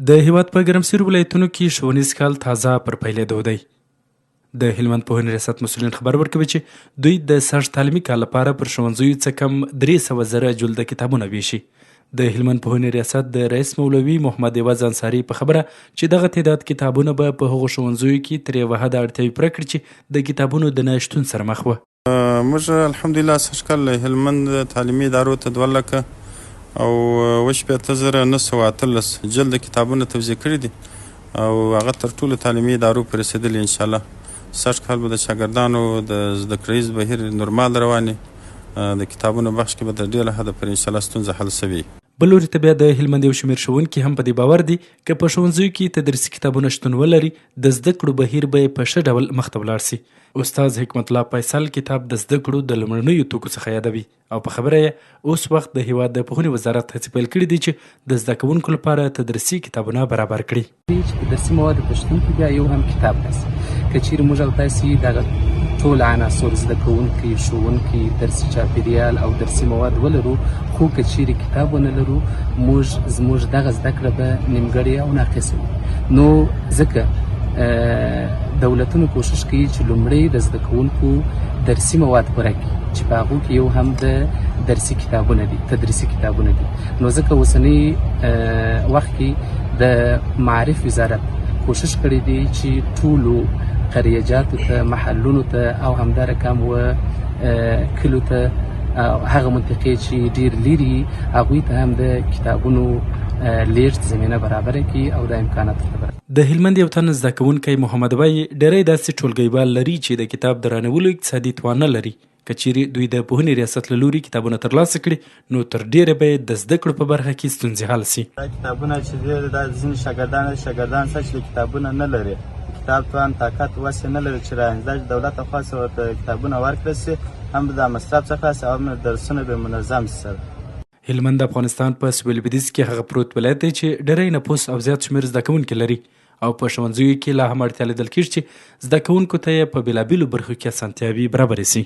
د هیواد په ګرمسیرو ولایتونو کې ښوونیز کال تازه پر پیلېدو دی. د هلمند پوهنې ریاست مسؤلین خبر ورکوي چې دوی د سږ تعلیمي کال لپاره پر ښوونځیو څه کم 300,000 جلده کتابونه ویشي. د هلمند پوهنې ریاست د رئیس مولوي محمد عوض انصاري په خبره چې دغه تعداد کتابونه به په هغو ښوونځیو کې تر یوه حده اړتیاوې پوره کړي چې د کتابونو د نه شتون سره مخ وه. موږ الحمدلله سږ کال هلمند تعلیمي ادارو ته 2 او 8,918 جلد کتابونه توزیع کړي دي او هغه تر ټولو تعلیمي ادارو پورې رسېدلي. انشاءالله سږ کال به د شاګردانو د زده کړیز بهیر نورمال رواني، د کتابونو بخش کې به تر ډېره حده پورې انشاءالله ستونزه حل شوې. بل لوري ته بیا د هلمند یو شمېر ښوونکي هم په دې باور دي که په ښوونځیو کې تدریسي کتابونه شتون ولري د زده کړو بهیر به یې په ښه ډول مخته ولاړ سي. استاد حکمت الله فیصل کتاب د زده کړو د لومړنیو توکو څخه یادوي او په خبره یې اوس وخت د هیواد د پوهنې وزارت هڅې پیل کړي دي چې د زده کوونکو لپاره تدریسي کتابونه برابر کړي. چې په درسي موادو په شتون کې بیا یو هم کتاب راسي که چیرې موږ او تاسې دغه ټول عناصر زده کوونکي، ښوونکي، درسي چاپیریال او درسي مواد ولرو، خو که چیرې کتاب ونه لرو زموږ دغه زده کړه به نیمګړې او ناقصه وي. نو ځکه دولتونه کوشش کوي چې لومړی د زده کوونکو درسي مواد پوره کړي چې په هغو کې یو هم د درسي کتابونه دي، تدریسي کتابونه دي. نو ځکه اوسنی وخت کې د معارف وزارت کوشش کړی دی چې ټولو قریجاتو ته، محلونو ته او همدارکم و کلو ته هغه منطقې چې ډیر لري هغوی ته هم د کتابونو لیږد زمینه برابره کړي او د امکاناتو لپاره. د هلمند یو تن زده کوونکی محمد وایي ډېری داسې ټولګیوال لري چې د کتاب د رانیولو اقتصادي توان نه لري. که چیرې دوی د پوهنې ریاست له لوري کتابونه ترلاسه کړي نو تر ډېره به یې د زده کړو په برخه کې ستونزې حل سي. کتابونه چې دي دا ځینې شاګردان سره چې کتابونه نه لري، کتاب توان طاقت وس نه لري چې راځي د دولت خوا ورته کتابونه ورکړي سي، هم د مصرف څخه او درسونه به منظم سي. هلمند د افغانستان په سویل لویدیځ کې هغه پروت ولایت دی چې ډېری نفوس او زیات شمېر زده کوونکي لري او په ښوونځیو کې لا هم اړتیا لیدل کېږي چې زده کوونکو ته یې په بېلابېلو برخو کې اسانتیاوې برابرې سي.